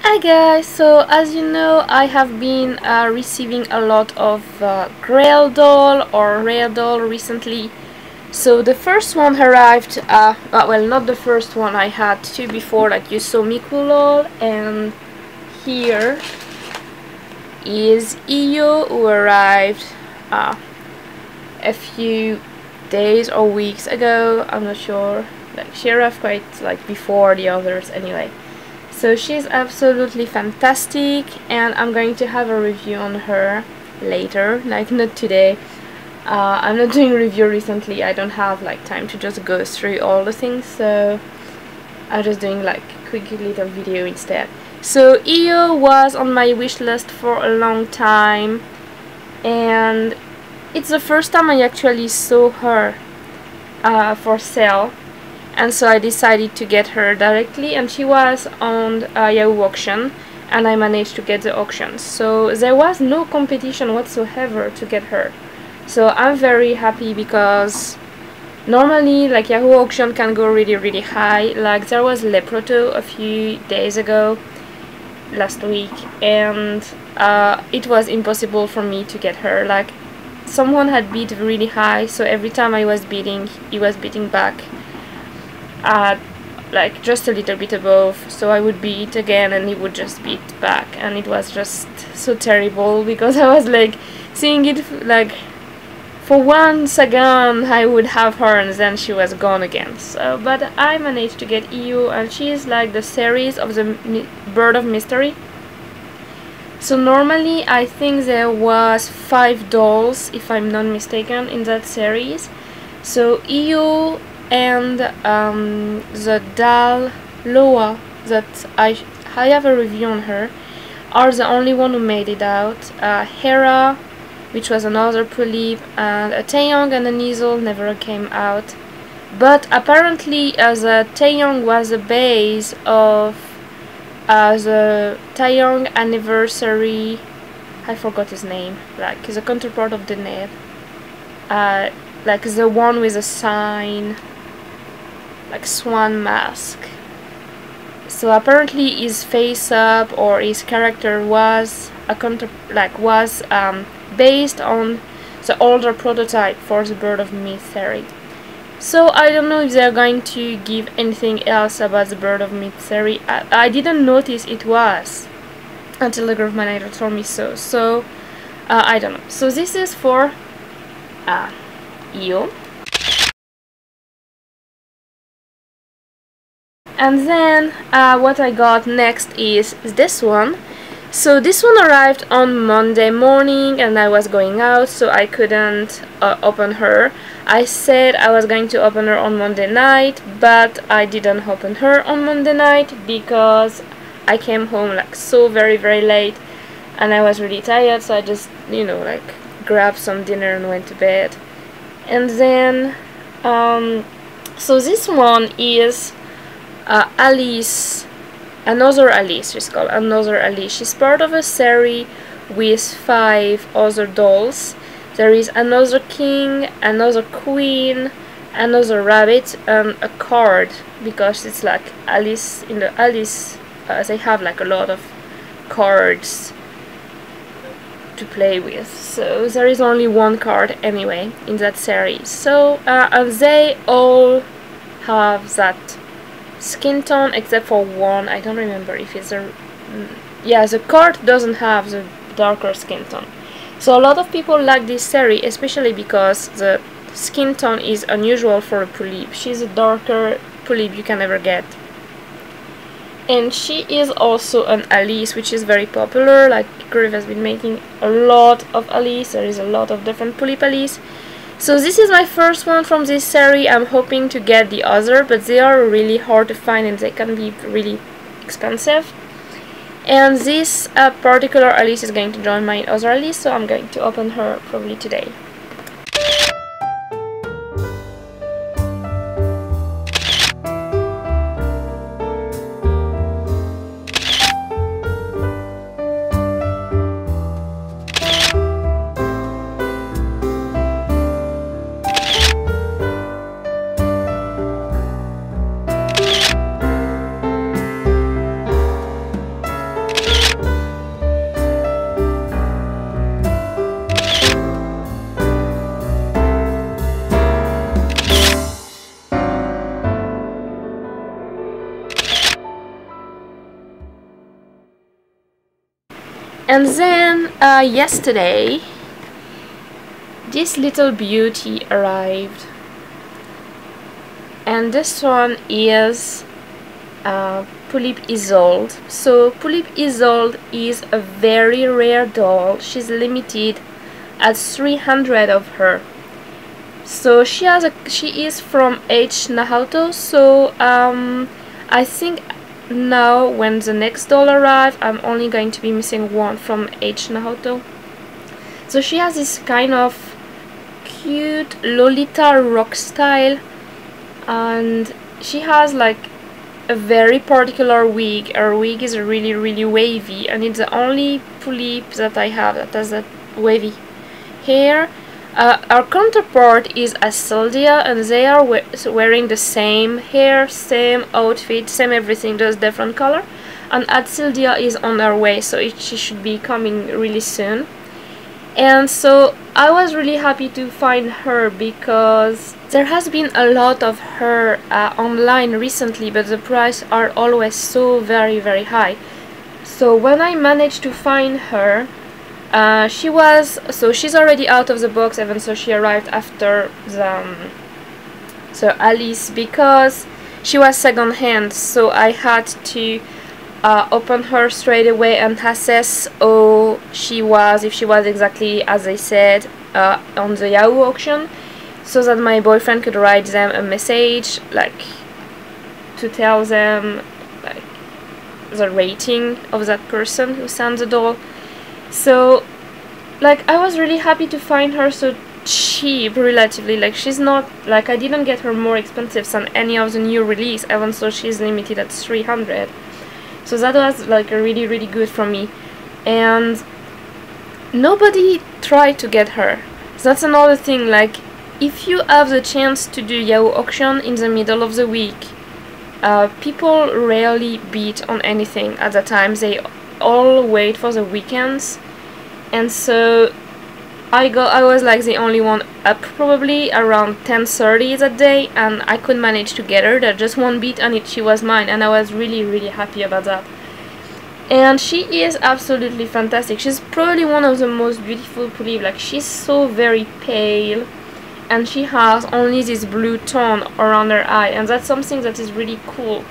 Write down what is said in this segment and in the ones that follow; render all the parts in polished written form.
Hi guys, so as you know I have been receiving a lot of Grail doll or rare doll recently. So the first one arrived, well, not the first one, I had two before, like you saw Mikulol, and here is Iyo, who arrived uh, a few days or weeks ago, I'm not sure. Like she arrived quite like before the others anyway. So she's absolutely fantastic, and I'm going to have a review on her later, like not today. I'm not doing review recently, I don't have like time to just go through all the things, so I'm just doing like quick little video instead. So Iyo was on my wish list for a long time, and it's the first time I actually saw her for sale. And so I decided to get her directly, and she was on Yahoo auction, and I managed to get the auction. So there was no competition whatsoever to get her. So I'm very happy, because normally like Yahoo auction can go really high. Like there was Leproto a few days ago, last week, and it was impossible for me to get her. Like someone had bid really high, so every time I was bidding, he was bidding back at like just a little bit above, so I would beat again and he would just beat back, and it was just so terrible, because I was like seeing it like for 1 second I would have her and then she was gone again. So but I managed to get Iyo, and she is like the series of the Bird of Mystery. So normally I think there was 5 dolls, if I'm not mistaken, in that series. So Iyo and the Dal Loa that I have a review on her are the only one who made it out. Hera, which was another Pullip, and a Taeyong and an Isolde never came out. But apparently the Taeyong was the base of the Taeyong anniversary, I forgot his name, like the counterpart of the Neb, like the one with a sign, like swan mask. So apparently his face up or his character was a based on the older prototype for the Bird of Mystery. So I don't know if they're going to give anything else about the Bird of Mystery. I didn't notice it was until the group manager told me so. So I don't know. So this is for Iyo. And then what I got next is this one. So this one arrived on Monday morning, and I was going out, so I couldn't open her. I said I was going to open her on Monday night, but I didn't open her on Monday night because I came home like so very late, and I was really tired, so I just, you know, like grabbed some dinner and went to bed. And then so this one is Alice, another Alice, she's called another Alice. She's part of a series with 5 other dolls. There is another king, another queen, another rabbit, and a card, because it's like Alice in the Alice, they have like a lot of cards to play with. So there is only 1 card anyway in that series. So and they all have that skin tone except for one. I don't remember if it's a yeah, the card doesn't have the darker skin tone. So a lot of people like this series, especially because the skin tone is unusual for a Pullip. She's a darker Pullip you can ever get, and she is also an Alice, which is very popular. Like Grail has been making a lot of Alice. There is a lot of different Pullip Alice. So this is my first one from this series. I'm hoping to get the other, but they are really hard to find and they can be really expensive. And this particular Alice is going to join my other Alice, so I'm going to open her probably today. And then yesterday this little beauty arrived, and this one is Pullip Isolde. So Pullip Isolde is a very rare doll. She's limited at 300 of her. So she is from H Naoto. So I think now when the next doll arrives, I'm only going to be missing one from H Naoto. So she has this kind of cute Lolita rock style, and she has like a very particular wig. Her wig is really wavy, and it's the only Pullip that I have that has that wavy hair. Our counterpart is Adsildia, and they are wearing the same hair, same outfit, same everything, just different color. And Adsildia is on her way, so she should be coming really soon. And so I was really happy to find her because there has been a lot of her online recently, but the prices are always so very high. So when I managed to find her, she's already out of the box, even so she arrived after the Alice, because she was second hand, so I had to open her straight away and assess if she was exactly as they said on the Yahoo auction, so that my boyfriend could write them a message like to tell them like the rating of that person who sent the doll. So like I was really happy to find her so cheap relatively. Like she's not like, I didn't get her more expensive than any of the new release, even so she's limited at 300. So that was like a really good for me, and nobody tried to get her. So that's another thing, like if you have the chance to do Yahoo auction in the middle of the week, people rarely bid on anything at the time. They all wait for the weekends, and so I was like the only one up probably around 10:30 that day, and I couldn't manage to get her. That just one bid and she was mine, and I was really happy about that. And she is absolutely fantastic. She's probably one of the most beautiful Pullip. Like she's so very pale, and she has only this blue tone around her eye, and that's something that is really cool,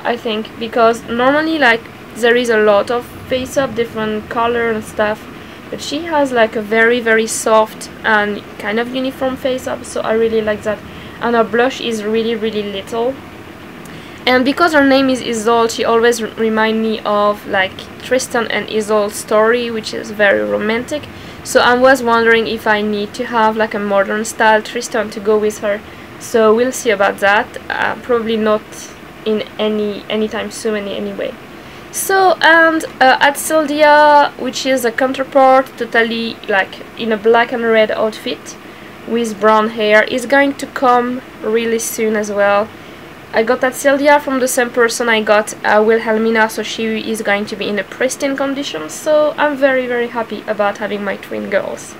I think, because normally like there is a lot of face up, different color and stuff, but she has like a very soft and kind of uniform face up, so I really like that. And her blush is really little, and because her name is Isolde, she always reminds me of like Tristan and Isolde's story, which is very romantic. So I was wondering if I need to have like a modern style Tristan to go with her, so we'll see about that. Probably not in anytime soon anyway. So, and Adsildia, which is a counterpart, totally like in a black and red outfit with brown hair, is going to come really soon as well. I got Adsildia from the same person I got Wilhelmina, so she is going to be in a pristine condition, so I'm very happy about having my twin girls.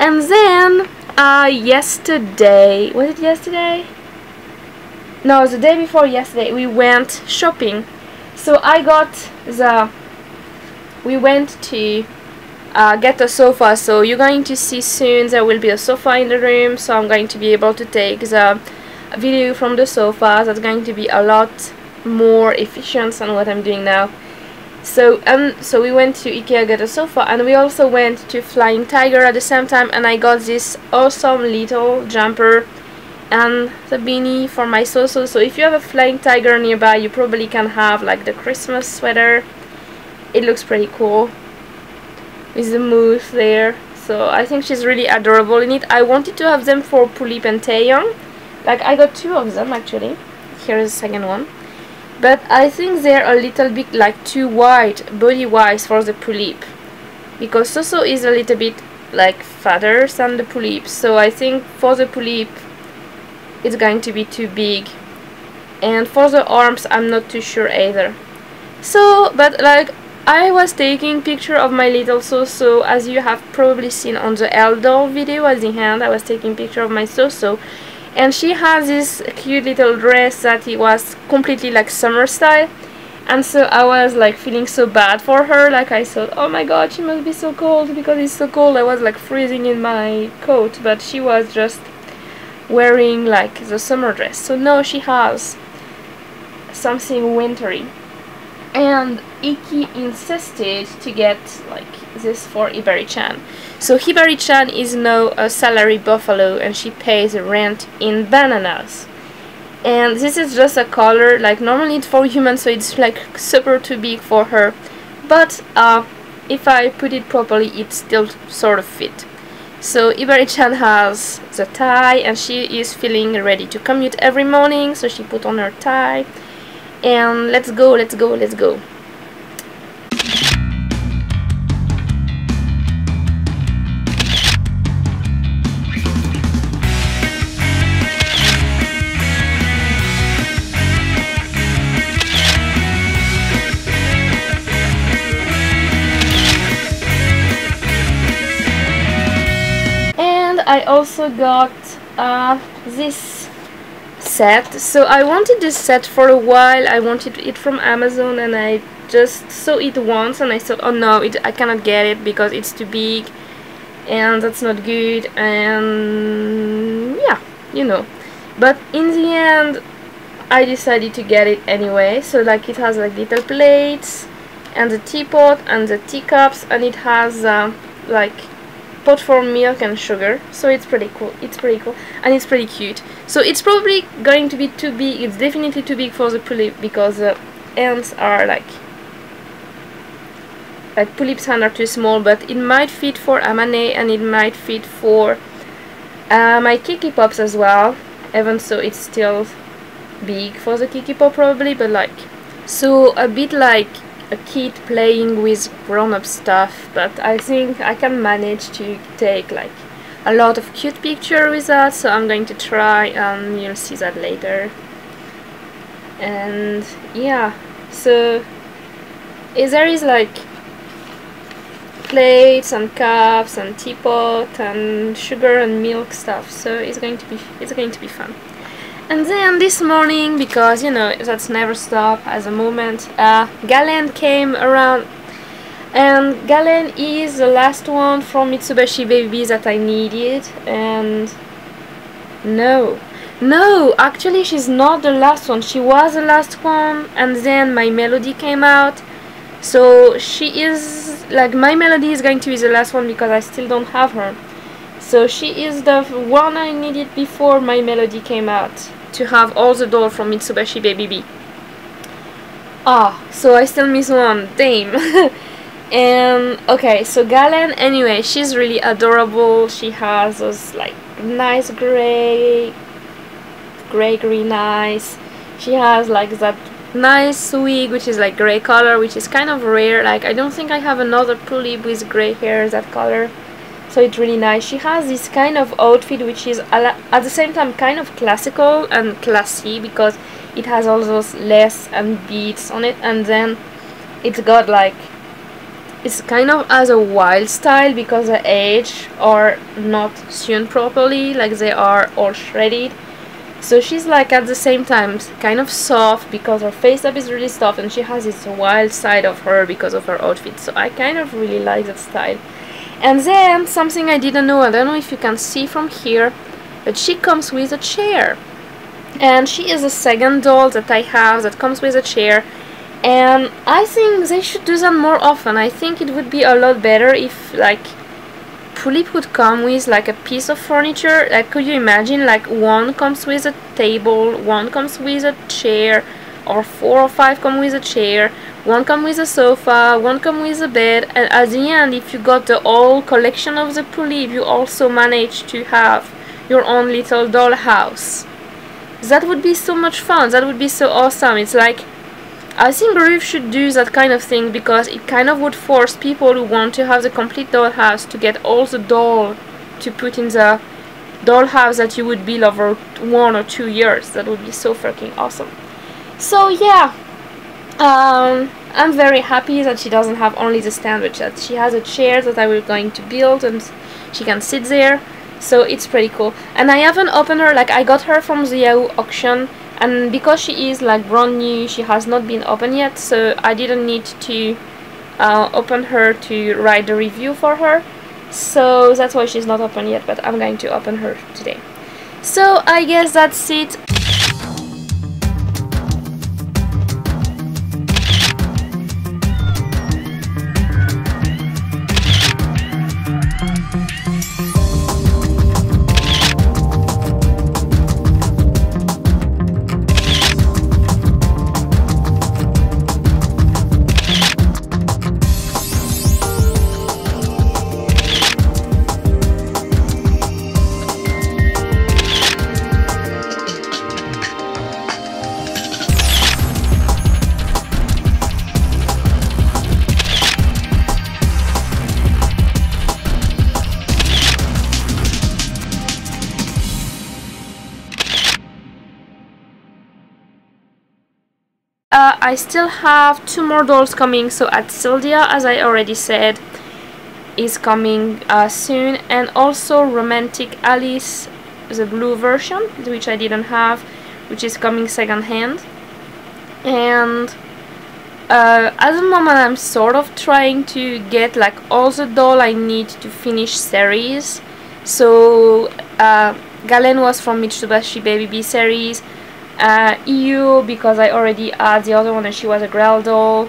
And then, yesterday, was it yesterday? No, the day before yesterday, we went shopping. So we went to get a sofa. So you're going to see soon there will be a sofa in the room. So I'm going to be able to take the video from the sofa. That's going to be a lot more efficient than what I'm doing now. So we went to IKEA, get a sofa, and we also went to Flying Tiger at the same time, and I got this awesome little jumper and the beanie for my Soso. So if you have a Flying Tiger nearby, you probably can have like the Christmas sweater. It looks pretty cool with the moose there. So I think she's really adorable in it. I wanted to have them for Pullip and Taeyong. Like I got two of them actually. Here's the second one. But I think they're a little bit like too wide, body-wise, for the Pullip. because Soso is a little bit like fatter than the Pullip, so I think for the Pullip it's going to be too big, and for the arms I'm not too sure either. So, but like, I was taking picture of my little Soso, as you have probably seen on the Eldol video at the end. I was taking picture of my Soso, and she has this cute little dress that it was completely like summer style, and so I was like feeling so bad for her. Like, I thought, oh my god, she must be so cold because it's so cold. I was like freezing in my coat, but she was just wearing like the summer dress. So now she has something wintry, and Iki insisted to get like this for Hibarichan. So Hibarichan is now a salary buffalo, and she pays rent in bananas. And this is just a color, like normally it's for humans, so it's like super too big for her. But if I put it properly, it still sort of fit. So Hibarichan has the tie, and she is feeling ready to commute every morning, so she put on her tie. And let's go, let's go, let's go. I also got this set. So I wanted this set for a while. I wanted it from Amazon, and I just saw it once and I thought, oh no, I cannot get it because it's too big and that's not good, and yeah, you know. But in the end I decided to get it anyway. So like, it has like little plates and the teapot and the teacups, and it has like pot for milk and sugar, so it's pretty cool. It's pretty cool, and it's pretty cute. So it's probably going to be too big. It's definitely too big for the Pullip, because the ends are like Pullip's hands are too small, but it might fit for Amane, and it might fit for my Kiki Pops as well, even so it's still big for the Kiki Pop probably, but like, so a bit like a kid playing with grown-up stuff. But I think I can manage to take like a lot of cute pictures with that, so I'm going to try, and you'll see that later. And yeah, so there is like plates and cups and teapot and sugar and milk stuff, so it's going to be fun. And then this morning, because you know that's never stop at the moment, Galene came around, and Galene is the last one from Mitsubashi Baby that I needed. And no, actually she's not the last one. She was the last one, and then My Melody came out, so she is like, My Melody is going to be the last one because I still don't have her. So she is the one I needed before My Melody came out, to have all the dolls from Mitsubashi Baby. So I still miss one, damn. And okay, so Galene, anyway, she's really adorable. She has those like nice green eyes. She has like that nice wig, which is like grey color, which is kind of rare. Like, I don't think I have another Pullip with grey hair that color, so it's really nice. She has this kind of outfit which is at the same time kind of classical and classy, because it has all those lace and beads on it, and then it's got like, it's kind of as a wild style because the edges are not sewn properly, like they are all shredded. So she's like at the same time kind of soft because her face up is really soft, and she has this wild side of her because of her outfit. So I kind of really like that style. And then something I didn't know, I don't know if you can see from here, but she comes with a chair. And she is the second doll that I have that comes with a chair. And I think they should do that more often. I think it would be a lot better if like Pullip would come with like a piece of furniture. Like, could you imagine like one comes with a table, one comes with a chair, or 4 or 5 come with a chair, one come with a sofa, one come with a bed, and at the end, if you got the whole collection of the Pullip, you also manage to have your own little doll house. That would be so much fun. That would be so awesome. It's like, I think Grail should do that kind of thing, because it kind of would force people who want to have the complete dollhouse to get all the doll to put in the dollhouse that you would build over 1 or 2 years. That would be so freaking awesome. So yeah, I'm very happy that she doesn't have only the stand, but that she has a chair that I will going to build and she can sit there. So it's pretty cool. And I haven't opened her, like I got her from the Yahoo auction, and because she is like brand new, she has not been opened yet, so I didn't need to open her to write the review for her. So that's why she's not open yet, but I'm going to open her today. So I guess that's it. I still have 2 more dolls coming, so Adsildia, as I already said, is coming soon, and also Romantic Alice, the blue version, which I didn't have, which is coming second hand. And at the moment I'm sort of trying to get like all the doll I need to finish series. So Galene was from Mitsubashi babybee series, EU because I already had the other one and she was a Grail doll,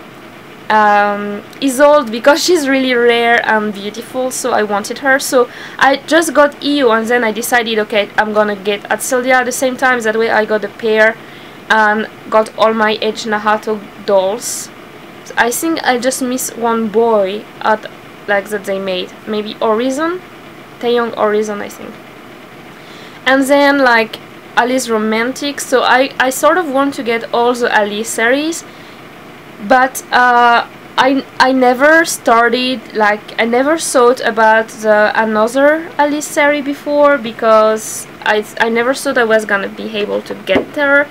Isolde because she's really rare and beautiful, so I wanted her. So I just got EU, and then I decided, okay, I'm gonna get Adsildia at the same time. That way I got a pair and got all my Edge Naoto dolls. So I think I just missed one boy at like that they made, maybe Horizon, Taeyong Horizon I think. And then like Alice Romantic, so I sort of want to get all the Alice series, but I never started, like I never thought about the another Alice series before, because I never thought I was gonna be able to get her,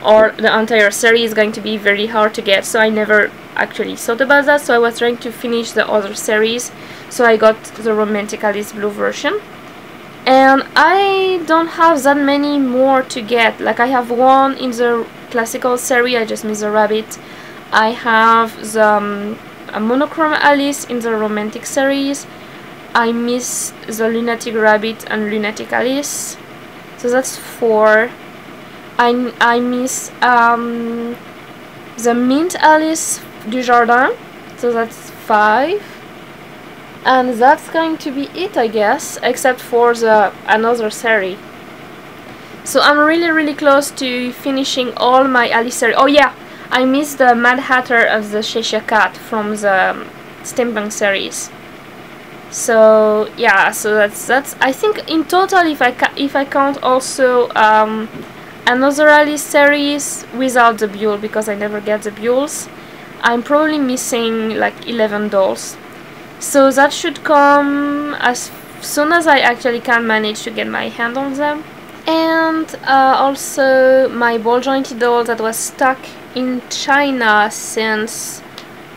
or the entire series is going to be very hard to get, so I never actually thought about that. So I was trying to finish the other series, so I got the Romantic Alice blue version. And I don't have that many more to get. Like I have one in the classical series, I just missed the rabbit. I have the a monochrome Alice in the romantic series. I miss the lunatic rabbit and lunatic Alice. So that's 4. I miss the mint Alice du Jardin. So that's 5. And that's going to be it, I guess, except for the another series. So I'm really close to finishing all my Alice series. Oh yeah, I missed the Mad Hatter of the Cheshire Cat from the Steampunk series. So yeah, so that's I think in total, if I count also another Alice series without the Buell, because I never get the Buells, I'm probably missing like 11 dolls. So that should come as soon as I actually can manage to get my hand on them. And also my ball jointed doll that was stuck in China since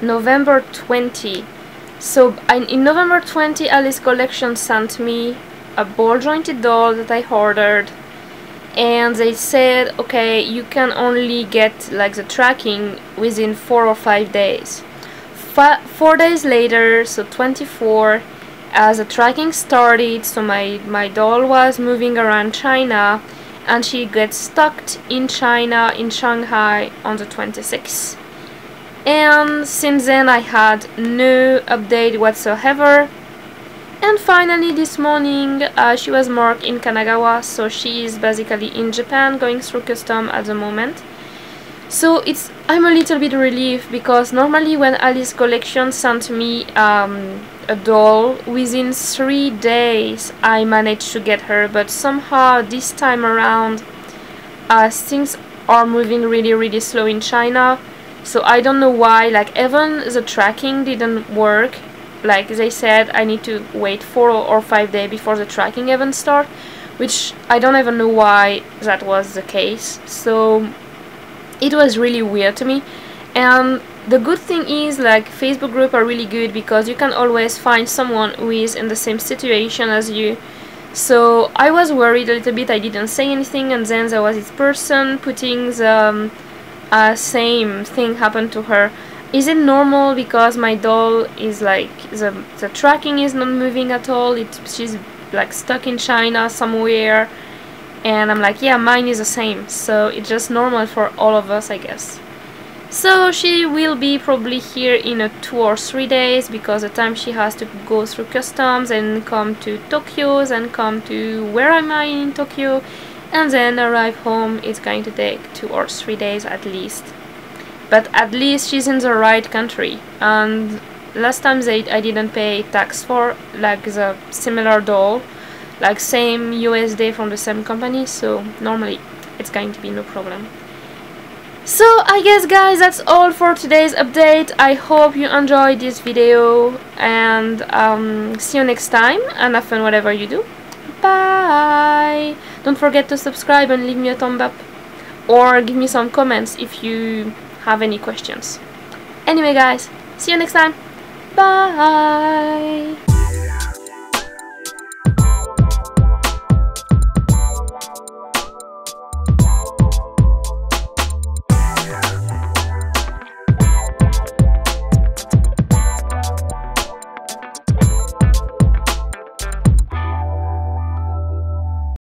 November 20. So in November 20, Alice Collection sent me a ball jointed doll that I ordered, and they said, okay, you can only get like the tracking within 4 or 5 days. 4 days later, so 24, as the tracking started, so my doll was moving around China, and she gets stuck in China, in Shanghai, on the 26th. And since then I had no update whatsoever. And finally this morning she was marked in Kanagawa, so she is basically in Japan going through custom at the moment. So I'm a little bit relieved, because normally when Alice Collection sent me a doll, within 3 days I managed to get her, but somehow this time around things are moving really slow in China. So I don't know why, like even the tracking didn't work. Like they said, I need to wait 4 or 5 days before the tracking even start, which I don't even know why that was the case. So it was really weird to me. And the good thing is, like, Facebook groups are really good because you can always find someone who is in the same situation as you. So I was worried a little bit. I didn't say anything, and then there was this person putting the same thing happened to her. Is it normal because my doll is like the tracking is not moving at all? She's like stuck in China somewhere, and I'm like, yeah, mine is the same. So it's just normal for all of us, I guess. So she will be probably here in 2 or 3 days because the time she has to go through customs and come to Tokyo and come to where am I in Tokyo and then arrive home. It's going to take 2 or 3 days at least. But at least she's in the right country. And last time I didn't pay tax for like the similar doll, like same USD from the same company, so normally it's going to be no problem. So I guess guys, that's all for today's update. I hope you enjoyed this video, and see you next time, and have fun whatever you do. Bye! Don't forget to subscribe and leave me a thumb up, or give me some comments if you have any questions. Anyway guys, see you next time. Bye!